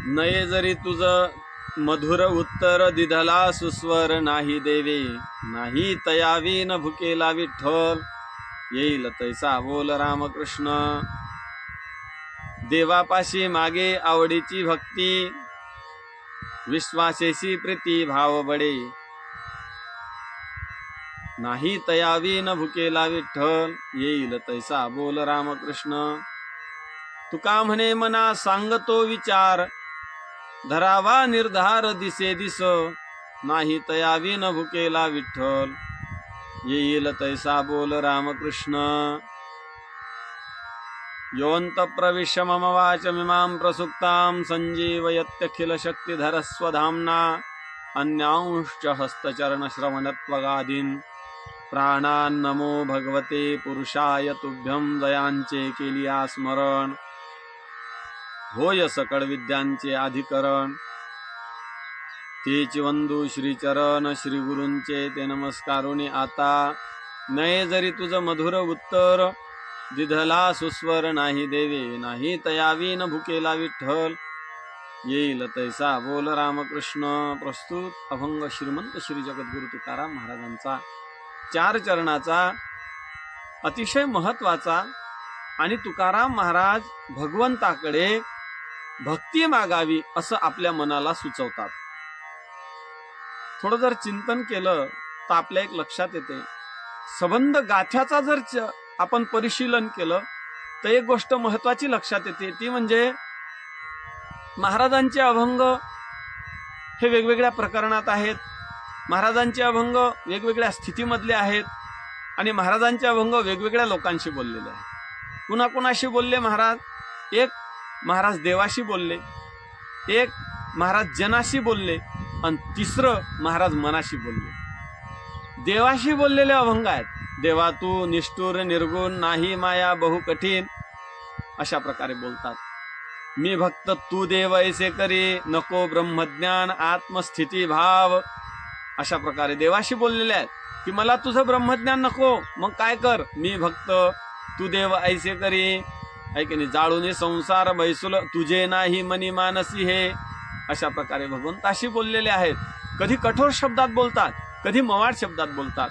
नये जरी तुझ मधुर उत्तर दिधला सुस्वर नाही देवे. नाही तयावी न भुकेला विठ्ठल. येईल तैसा बोल रामकृष्ण. देवापाशी मागे आवडीची भक्ती. विश्वासेशी प्रीती भाव बडे. नाही तयावी न भुकेला विठ्ठल. येईल तैसा बोल रामकृष्ण. तुका म्हणे मना सांगतो विचार. धरावा निर्धार दिसे दिस. नाही तयावी न भुकेला विठ्ठल. येईल तैसा बोल रामकृष्ण. योऽन्त प्रविश्य मम वाचमिमां प्रसुप्तां संजीवयत्यखिल शक्तिधर स्वधाम्ना. अन्यांश्च हस्तचरणश्रवणत्वगादीन् प्राणान्नमो भगवते पुरुषाय तुभ्यं. दयांचे केलिया स्मरण. होय सकळ विद्यांचे अधिकरण. तेच वंदू श्रीचरण श्री गुरूंचे ते नमस्कारुणी आता. नये जरी तुझ मधुर उत्तर. दिधला सुस्वर नाही देवे. नाही तयावी न भुकेला विठ्ठल. येईल तैसा बोल रामकृष्ण. प्रस्तुत अभंग श्रीमंत श्री जगद्गुरु तुकाराम महाराजांचा 4 चरणाचा अतिशय महत्वाचा. आणि तुकाराम महाराज भगवंताकडे भक्ती मागावी असं आपल्या मनाला सुचवतात. थोडं जर चिंतन केलं तर आपल्या एक लक्षात येते. संबंध गाथ्याचा जर आपण परिशीलन केलं तर एक गोष्ट महत्वाची लक्षात येते. ती म्हणजे महाराजांचे अभंग हे वेगवेगळ्या प्रकरणात आहेत. महाराजांचे अभंग वेगवेगळ्या स्थितीमधले आहेत. आणि महाराजांचे अभंग वेगवेगळ्या लोकांशी बोललेले आहेत. कुणाकुणाशी बोलले महाराज? एक महाराज देवाशी बोलले, एक महाराज जनाशी बोलले, आणि तिसरं महाराज मनाशी बोलले. देवाशी बोललेले अभंग आहेत. देवा तू निष्ठुर निर्गुण नाही माया बहु कठीण. अशा प्रकारे बोलतात. मी भक्त तू देव ऐसे करी. नको ब्रह्मज्ञान आत्मस्थिती भाव. अशा प्रकारे देवाशी बोललेले आहेत की मला तुझं ब्रह्मज्ञान नको, मग काय कर. मी भक्त तू देव ऐसे करी. ऐक नाही. जाळून संसार बैसुल तुझे नाही मनी मानसी हे. अशा प्रकारे भगवंताशी बोललेले आहेत. कधी कठोर शब्दात बोलतात, कधी मवाळ शब्दात बोलतात.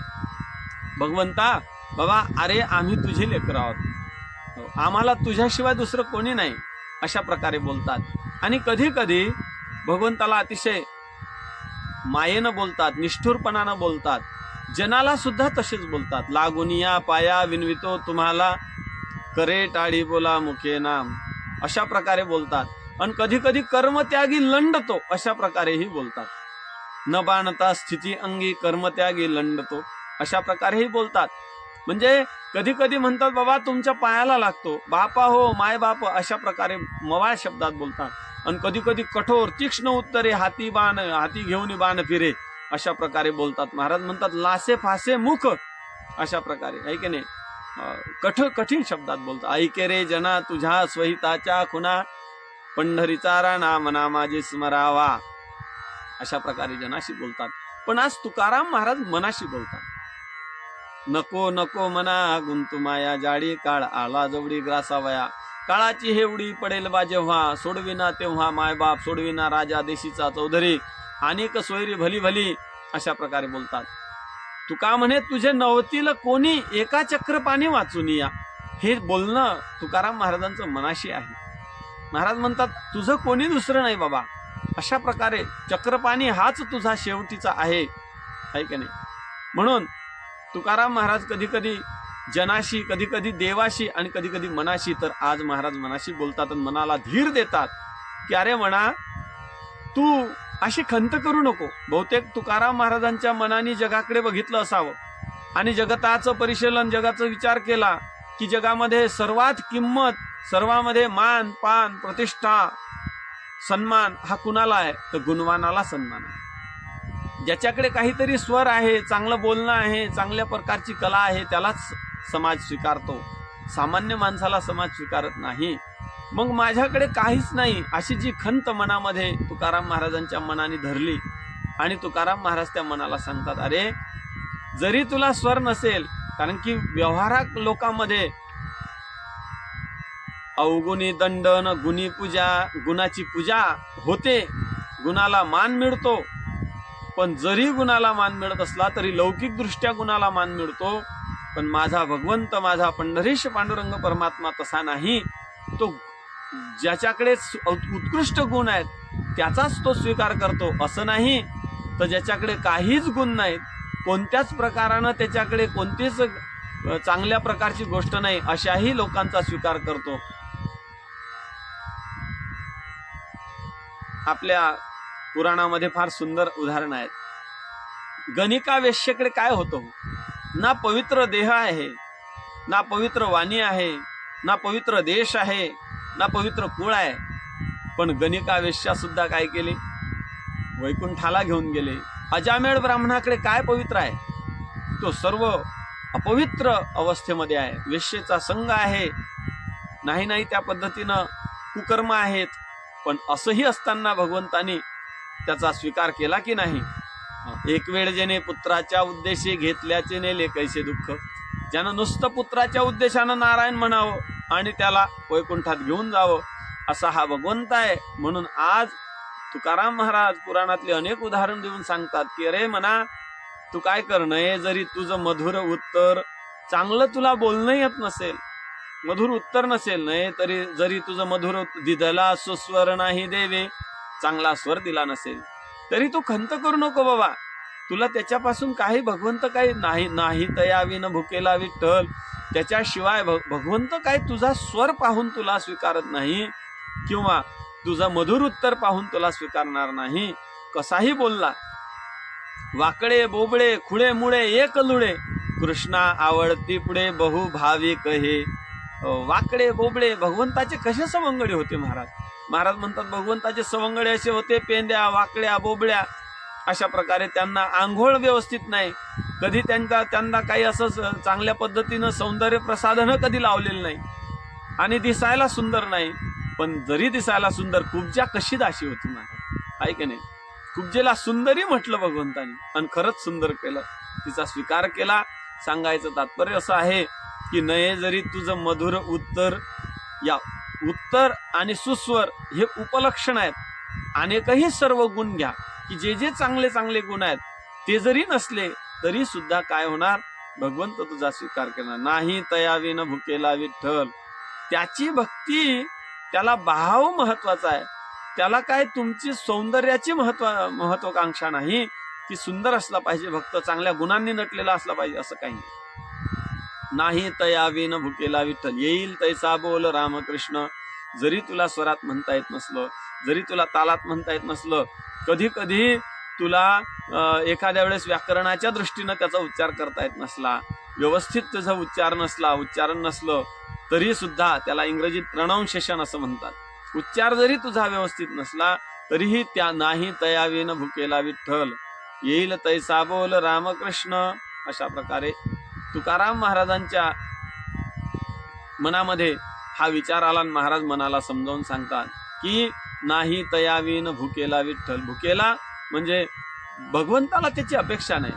भगवंता बाबा अरे आम्ही तुझे लेकर आहोत, आम्हाला तुझ्याशिवाय दुसरं कोणी नाही. अशा प्रकारे बोलतात. आणि कधी कधी भगवंताला अतिशय मायेनं बोलतात, निष्ठुरपणानं बोलतात. जनाला सुद्धा तसेच बोलतात. लागुनिया पाया विनवितो तुम्हाला. करे टाळी बोला मुखे नाम. अशा प्रकारे बोलतात. आणि कधी कधी कर्मत्यागी लंडतो अशा प्रकारेही बोलतात. न बाणता स्थिती अंगी कर्मत्यागी लंडतो अशा प्रकारेही बोलतात. म्हणजे कधी कधी म्हणतात बाबा तुमच्या पायाला लागतो, बापा हो माय बाप. अशा प्रकारे मवाळ शब्दात बोलतात. आणि कधी कधी कठोर तीक्ष्ण उत्तरे हाती घेऊन बाण फिरे अशा प्रकारे बोलतात. महाराज म्हणतात लासे फासे मुख. अशा प्रकारे ऐके नाही कठीण शब्दात बोलतात. ऐके रे जना तुझ्या स्वहिताच्या खुना. पंढरीचा राणा मना माझी स्मरावा. अशा प्रकारे जनाशी बोलतात. पण आज तुकाराम महाराज मनाशी बोलतात. नको नको मना गुंतू माया जाडी. काळ आला जवडी ग्रासावया. काळाची हेवडी पडेल बा जेव्हा. सोडविना तेव्हा मायबाप. सोडविना राजा देशीचा चौधरी. अनेक सोयरी भली भली. अशा प्रकारे बोलतात. तुका म्हणे तुझे नवतील कोणी. एका चक्रपाणी वाचून या. हे बोलणं तुकाराम महाराजांचं मनाशी आहे. महाराज म्हणतात तुझं कोणी दुसरं नाही बाबा. अशा प्रकारे चक्रपाणी हाच तुझा शेवटीचा आहे का नाही. म्हणून तुकाराम महाराज कधी कधी जनाशी, कधी कधी देवाशी आणि कधी कधी मनाशी. तर आज महाराज मनाशी बोलतात आणि मनाला धीर देतात की अरे म्हणा तू अशी खंत करू नको. बहुतेक तुकाराम महाराजांच्या मनाने जगाकडे बघितलं असावं आणि जगताचं परिशीलन, जगाचा विचार केला की जगामध्ये सर्वात किंमत, सर्वांमध्ये मान पान प्रतिष्ठा सन्मान हा कुणाला आहे? तर गुणवानाला सन्मान आहे. ज्याच्याकडे काहीतरी स्वर आहे, चांगलं बोलणं आहे, चांगल्या प्रकारची कला आहे, त्यालाच समाज स्वीकारतो. सामान्य माणसाला समाज स्वीकारत नाही. मग माझ्याकडे काहीच नाही अशी जी खंत मनामध्ये तुकाराम महाराजांच्या मनाने धरली आणि तुकाराम महाराज त्या मनाला सांगतात अरे जरी तुला स्वर नसेल, कारण की व्यवहारात लोकांमध्ये अवगुणी दंडन गुणी पूजा, गुणाची पूजा होते, गुणाला मान मिळतो. पण जरी गुणाला मान मिळत असला तरी लौकिक दृष्ट्या गुणाला मान मिळतो. पण माझा भगवंत, माझा पंढरीश पांडुरंग परमात्मा तसा नाही. तो ज्याच्याकडे उत्कृष्ट गुण आहेत त्याचाच तो स्वीकार करतो. असं नाही तर ज्याच्याकडे काहीच गुण नाहीत, कोणत्याच प्रकारानं त्याच्याकडे कोणतीच चांगल्या प्रकारची गोष्ट नाही, अशाही लोकांचा स्वीकार करतो. आपल्या पुराणामध्ये फार सुंदर उदाहरण आहेत. गणिका वेश्येकडे काय होतं? ना पवित्र देह आहे, ना पवित्र वाणी आहे, ना पवित्र देश आहे, ना पवित्र कुळ आहे. पण गणिका वेश्या सुद्धा काय केले? वैकुंठाला घेऊन गेले. अजामेळ ब्राह्मणाकडे काय पवित्र आहे? तो सर्व अपवित्र अवस्थेमध्ये आहे. वेश्येचा संघ आहे, नाही त्या पद्धतीनं कुकर्म आहेत. पण असंही असताना भगवंतानी त्याचा स्वीकार केला की नाही? एक वेळ जेने पुत्राच्या उद्देशी घेतल्याचे नेले कैसे दुःख. ज्यानं नुसतं पुत्राच्या उद्देशानं नारायण म्हणावं आणि त्याला वैकुंठात घेऊन जावं, असा हा भगवंत आहे. म्हणून आज तुकाराम महाराज पुराणातले अनेक उदाहरण देऊन सांगतात की अरे मना, तू काय करणं, जरी तुझं मधुर उत्तर चांगलं तुला बोलणं येत नसेल, मधुर उत्तर नसेल नाही तरी, जरी तुझं मधुर दिदला सुस्वर नाही देवे, चांगला स्वर दिला नसेल तरी तू खंत करू नको बाबा. तुला त्याच्यापासून काही भगवंत काही नाही तयाविन भुकेला विठ्ठल. त्याच्याशिवाय भगवंत काय तुझा स्वर पाहून तुला स्वीकारत नाही किंवा तुझं मधुर उत्तर पाहून तुला स्वीकारणार नाही. कसाही बोलला, वाकडे बोबळे खुळे मुळे एक लुळे, कृष्णा आवडती पुढे बहु भाविक हे. वाकडे बोबळे भगवंताचे कसे सवंगडी होते महाराज? महाराज म्हणतात भगवंताचे सवंगडे असे होते, पेंद्या वाकड्या बोबड्या अशा प्रकारे. त्यांना आंघोळ व्यवस्थित नाही, कधी त्यांना काही असं चांगल्या पद्धतीनं सौंदर्य प्रसाधनं कधी लावलेलं नाही, आणि दिसायला सुंदर नाही. पण जरी दिसायला सुंदर, कुब्जा कशी दाशी होती महाराज, आहे की नाही? कुब्जेला सुंदरी म्हटलं भगवंतानी आणि खरंच सुंदर केलं, तिचा स्वीकार केला. सांगायचं तात्पर्य असं आहे की नये जरी तुझं मधुर उत्तर, या उत्तर आणि सुस्वर हे उपलक्षण आहेत. अनेकही सर्व गुण घ्या की जे जे चांगले चांगले गुण आहेत ते जरी नसले तरी सुद्धा काय होणार? भगवंत तुझा स्वीकार करणार नाही. तयाविन भुकेला विठ्ठल. त्याची भक्ती, त्याला भाव महत्वाचा आहे. त्याला काय तुमची सौंदर्याची महत्वाकांक्षा नाही की सुंदर असला पाहिजे, भक्त चांगल्या गुणांनी नटलेला असला पाहिजे, असं काही नाही. तयाविन भुकेला विठ्ठल. येईल तैसा बोल रामकृष्ण. जरी तुला स्वरात म्हणता येत नसलं, जरी तुला तालात म्हणता येत नसलं, कधी कधी तुला एखाद्या वेळेस व्याकरणाच्या दृष्टीनं त्याचा उच्चार करता येत नसला, व्यवस्थित त्याचा उच्चारण नसलं तरी सुद्धा त्याला इंग्रजीत प्रोनाउन्सिएशन असं म्हणतात. उच्चार जरी तुझा व्यवस्थित नसला तरीही त्या नाही तयाविन भुकेला विठ्ठल. येईल तैसा बोल रामकृष्ण. अशा प्रकारे तुकाराम महाराजांच्या मनामध्ये हा विचार आला. महाराज मनाला समजावून सांगतात की नाही तयाविन भुकेला विठ्ठल. भुकेला म्हणजे भगवंताला त्याची अपेक्षा नाही.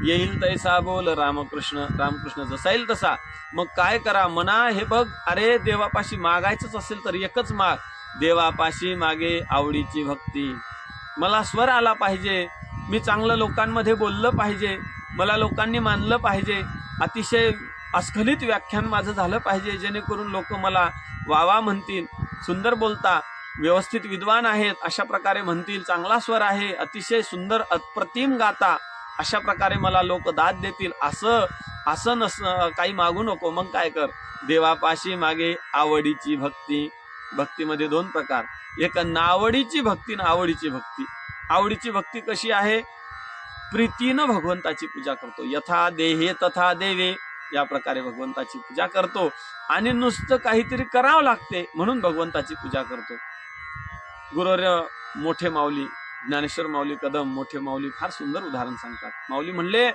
येईल तैसा बोल रामकृष्ण. रामकृष्ण जसा येईल तसा. मग काय करा मना, हे बघ, अरे देवापाशी मागायचंच असेल तर एकच माग. देवापाशी मागे आवडीची भक्ती. मला स्वर आला पाहिजे, मी चांगलं लोकांमध्ये बोललं पाहिजे, मला लोकांनी मानलं पाहिजे, अतिशय अस्खलित व्याख्यान माझं झालं पाहिजे, जेणेकरून लोक मला वावा म्हणतील, सुंदर बोलता, व्यवस्थित विद्वान आहेत अशा प्रकारे म्हणतील, चांगला स्वर आहे, अतिशय सुंदर अप्रतिम गाता, अशा प्रकारे मला लोक दाद देतील. असं काही मागू नको. मग काय कर, देवापाशी मागे आवडीची भक्ती. भक्तीमध्ये दोन प्रकार, एक नावडीची भक्ती आणि आवडीची भक्ती. आवडीची भक्ती कशी आहे? प्रीतीनं भगवंताची पूजा करतो. यथा देहे तथा देवे, या प्रकारे भगवंताची पूजा करतो. आणि नुसतं काहीतरी करावं लागते म्हणून भगवंताची पूजा करतो. गुरुवर्य मोठे माऊली ज्ञानेश्वर माऊली कदम, मोठे माऊली फार सुंदर उदाहरण सांगतात. माऊली म्हणले,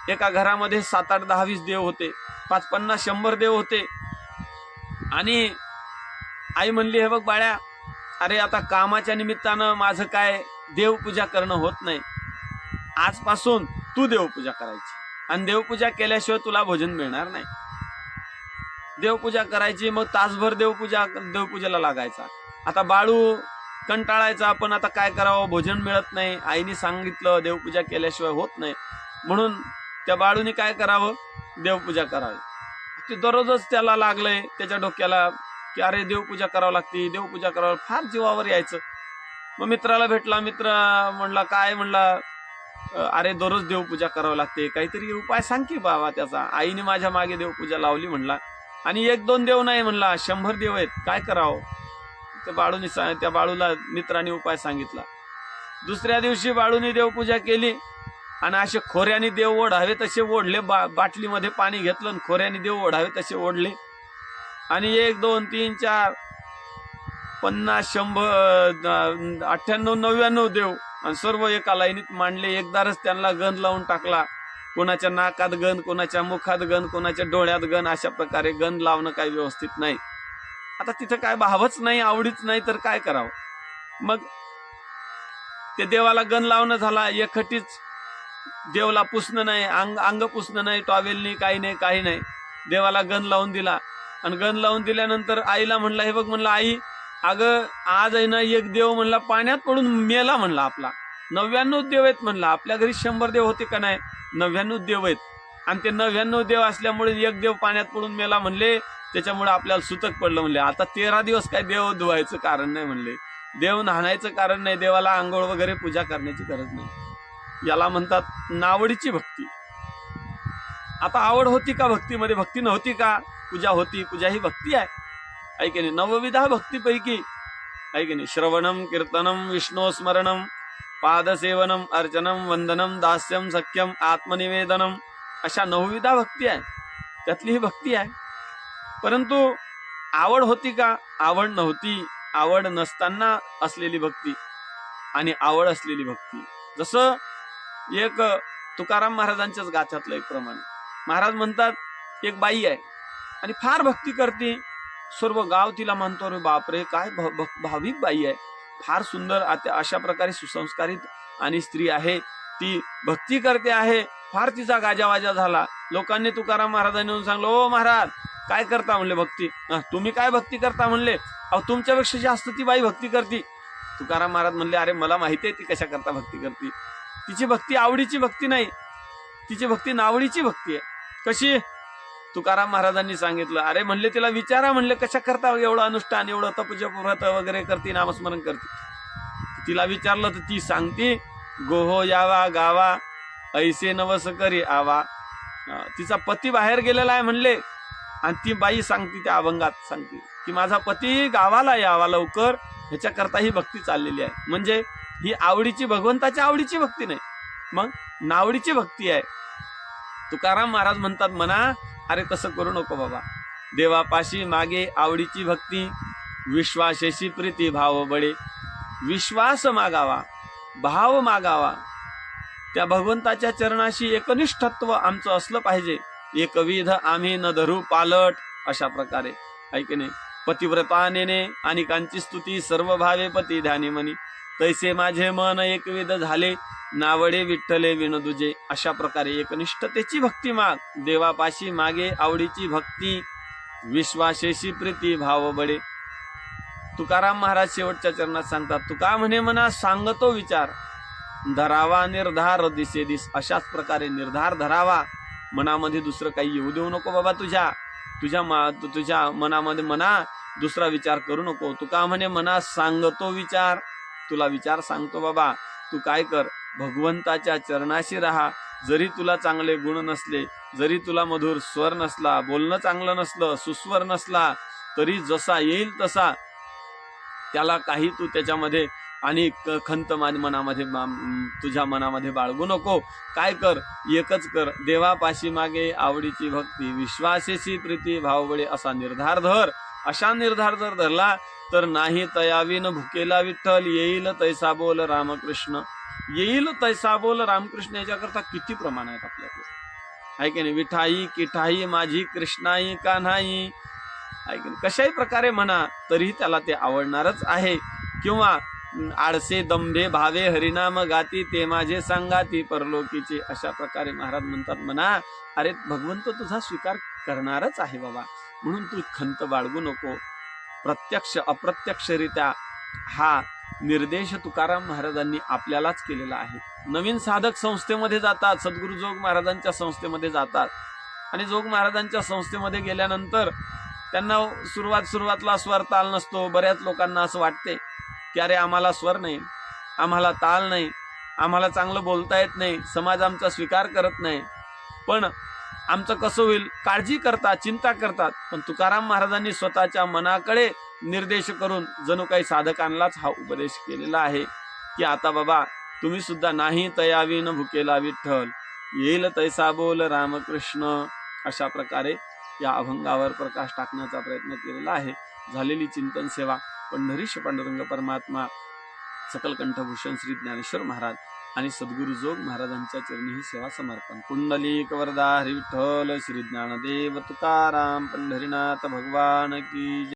एका घरामध्ये 7, 8, 10, 20 देव होते, 5, 50, 100 देव होते. आणि आई म्हणली, हे बघ बाळ्या, अरे आता कामाच्या निमित्तानं माझं काय देवपूजा करणं होत नाही. आजपासून तू देवपूजा करायची, आणि देवपूजा केल्याशिवाय तुला भोजन मिळणार नाही. देवपूजा करायची, मग तासभर देवपूजेला लागायचा. आता बाळू कंटाळायचा, पण आता काय करावं, भोजन मिळत नाही. आईने सांगितलं देवपूजा केल्याशिवाय होत नाही, म्हणून त्या बाळूने काय करावं, देवपूजा करावी. ते दररोजच त्याला लागलंय त्याच्या डोक्याला की अरे देवपूजा करावं लागते, देवपूजा करावं, फार जीवावर यायचं. मग मित्राला भेटला, मित्र म्हणला काय, म्हणला अरे दररोज देवपूजा करावं लागते, काहीतरी उपाय सांग की बाबा त्याचा. आईने माझ्या मागे देवपूजा लावली म्हणला, आणि 1-2 देव नाही म्हणला, 100 देव आहेत, काय करावं. त्या बाळूला मित्राने उपाय सांगितला. दुसऱ्या दिवशी बाळूने देवपूजा केली आणि असे खोऱ्याने देव ओढावे तसे ओढले. बाटलीमध्ये पाणी घेतलं आणि खोऱ्याने देव ओढावे तसे ओढले. आणि 1, 2, 3, 4, 50, 100, 98, 99 देव आणि सर्व एका लाईनीत मांडले. एकदारच त्यांना गंध लावून टाकला. कोणाच्या नाकात गंध, कोणाच्या मुखात गंध, कोणाच्या डोळ्यात गंध, अशा प्रकारे गंध लावणं काही व्यवस्थित नाही. आता तिथं काय भावच नाही, आवडीच नाही, तर काय करावं. मग ते देवाला गंध लावणं झाला, एकखटीच देवला पुसणं नाही, अंग पुसणं नाही, टॉवेलनी काही नाही. देवाला गंध लावून दिला आणि गंध लावून दिल्यानंतर आईला म्हणला, हे बघ म्हणला आई, अगं आज आहे ना एक देव म्हणला पाण्यात पडून मेला म्हणला, आपला 99 देव आहेत म्हणला, आपल्या घरी 100 देव होते का नाही, 99 देव आहेत. आणि ते 99 देव असल्यामुळे एक देव पाण्यात पडून मेला म्हणले, त्याच्यामुळे आपल्याला सुतक पडलं म्हणले. आता 13 दिवस काय देव धुवायचं कारण नाही म्हणले, देव न्हाणायचं कारण नाही, देवाला आंघोळ वगैरे पूजा करण्याची गरज नाही. याला म्हणतात नावडीची भक्ती. आता आवड होती का भक्तीमध्ये, भक्ती नव्हती का, पूजा होती. पूजा ही भक्ती आहे, ऐके नाही. 9विधा भक्तीपैकी ऐके नाही, श्रवणम, कीर्तनम, विष्णू स्मरणम, पादसेवनम, अर्चनम, वंदनम, दास्यम, सख्यम, आत्मनिवेदनम, अशा 9विधा भक्ती आहे. त्यातली ही भक्ती आहे. परंतु आवड होती का, आवड नव्हती. आवड नसताना असलेली भक्ती आणि आवड असलेली भक्ती. जसं एक तुकाराम महाराजांच्याच गाथ्यातलं एक प्रमाण. महाराज म्हणतात एक बाई आहे आणि फार भक्ती करते, सर्व गाव तिला मानतो, अरे बापरे काय भाविक बाई आहे, फार सुंदर, अशा प्रकारे सुसंस्कारित आणि स्त्री आहे, ती भक्ती करते आहे. फार तिचा गाजावाजा झाला. लोकांनी तुकाराम महाराजांनी येऊन सांगलं, ओ महाराज काय करता म्हणले भक्ती, तुम्ही काय भक्ती करता म्हणले, अहो तुमच्यापेक्षा जास्त ती बाई भक्ती करते. तुकाराम महाराज म्हणले, अरे मला माहिती आहे ती कशा करता भक्ती करते. तिची भक्ती आवडीची भक्ती नाही, तिची भक्ती नावडीची भक्ती आहे. कशी, तुकाराम महाराजांनी सांगितलं, अरे म्हणले तिला विचारा म्हणले कशा करता एवढं अनुष्ठान, एवढं तपजप वगैरे करते, नामस्मरण करते. तिला विचारलं तर ती सांगते, गोहो यावा गावा ऐसे नवस करी आवा. तिचा पती बाहेर गेलेला आहे म्हणले, आणि ती बाई सांगते, त्या अभंगात सांगते की माझा पती गावाला यावा लवकर, ह्याच्याकरता ही भक्ती चाललेली आहे. म्हणजे ही आवडीची, भगवंताच्या आवडीची भक्ती नाही, मग नावडीची भक्ती आहे. तुकाराम महाराज म्हणतात म्हणा, अरे तसं करू नको बाबा, देवापाशी मागे आवडीची भक्ती, विश्वासेशी प्रीती भाव बळे. विश्वास मागावा, भाव मागावा, त्या भगवंताच्या चरणाशी एकनिष्ठत्व आमचं असलं पाहिजे. एकविध आम्ही न धरू पालट, अशा प्रकारे ऐक नाही. पतिव्रता नेणे अनेकांची स्तुती, सर्व भावे पती ध्यानी मनी, तैसे माझे मन एकविध झाले, नावडे विठ्ठले विनोदुजे. अशा प्रकारे एकनिष्ठतेची भक्ती माग, देवापाशी मागे आवडीची भक्ती, विश्वासेशी प्रीती भाव बडे. तुकाराम महाराज शेवटच्या चरणात सांगतात, तुका म्हणे मना सांगतो विचार, धरावा निर्धार दिसे दिस. अशाच प्रकारे निर्धार धरावा, मनामध्ये दुसरं काही येऊ देऊ नको बाबा, तुझ्या मनामध्ये मना दुसरा विचार करू नको. तुका म्हणे मना सांगतो विचार, तुला विचार सांगतो बाबा, तू काय कर, भगवंताच्या चरणाशी राहा. जरी तुला चांगले गुण नसले, जरी तुला मधुर स्वर नसला, बोलणं चांगलं नसलं, सुस्वर नसला, तरी जसा येईल तसा त्याला काही तू त्याच्यामध्ये आणि खंत मनामध्ये, तुझ्या मनामध्ये बाळगू नको. काय कर, एकच कर, देवापाशी मागे आवडीची भक्ती, विश्वासेची प्रीती भावबळे, असा निर्धार धर. अशा निर्धार जर धरला तर नाही तयावीन भुकेला विठ्ठल, येईल तैसा बोल रामकृष्ण. येईल तैसा बोल रामकृष्ण, याच्याकरता किती प्रमाण आहेत आपल्याकडे, आहे की नाही. विठाई किठाई माझी कृष्णाई कान्हाई, आहे की नाही. कशाही प्रकारे म्हणा तरीही त्याला ते आवडणारच आहे. किंवा आळसे दंभे भावे हरिनाम गाती, ते माझे सांगाती परलोकीचे. अशा प्रकारे महाराज म्हणतात म्हणा, अरे भगवंत तुझा स्वीकार करणारच आहे बाबा. म्हणून तू खंत बाळगू नको. प्रत्यक्ष अप्रत्यक्षरित्या हा निर्देश तुकाराम महाराजांनी आपल्यालाच केलेला आहे. नवीन साधक संस्थेमध्ये जातात, सद्गुरू जोग महाराजांच्या संस्थेमध्ये जातात आणि जोग महाराजांच्या संस्थेमध्ये गेल्यानंतर त्यांना सुरुवातला स्वर ताल नसतो. बऱ्याच लोकांना असं वाटते की अरे आम्हाला स्वर नाही, आम्हाला ताल नाही, आम्हाला चांगलं बोलता येत नाही, समाज आमचा स्वीकार करत नाही, पण आमचं कसं होईल काळजी करतात, चिंता करतात. पण तुकाराम महाराजांनी स्वतःच्या मनाकडे निर्देश करून जणू काही साधकांनाच हा उपदेश केलेला आहे की आता बाबा तुम्ही सुद्धा नाही तयावी न भुकेला विठ्ठल, येईल तैसा बोल रामकृष्ण. अशा प्रकारे या अभंगावर प्रकाश टाकण्याचा प्रयत्न केलेला आहे. झालेली चिंतन सेवा पंढरीश पांडुरंग परमात्मा, सकल कंठभूषण श्री ज्ञानेश्वर महाराज आणि सद्गुरू जोग महाराजांच्या चरणी ही सेवा समर्पण. कुंडलिक वरदा हरी विठ्ठल, श्री ज्ञानदेव तुकाराम पंढरीनाथ भगवान की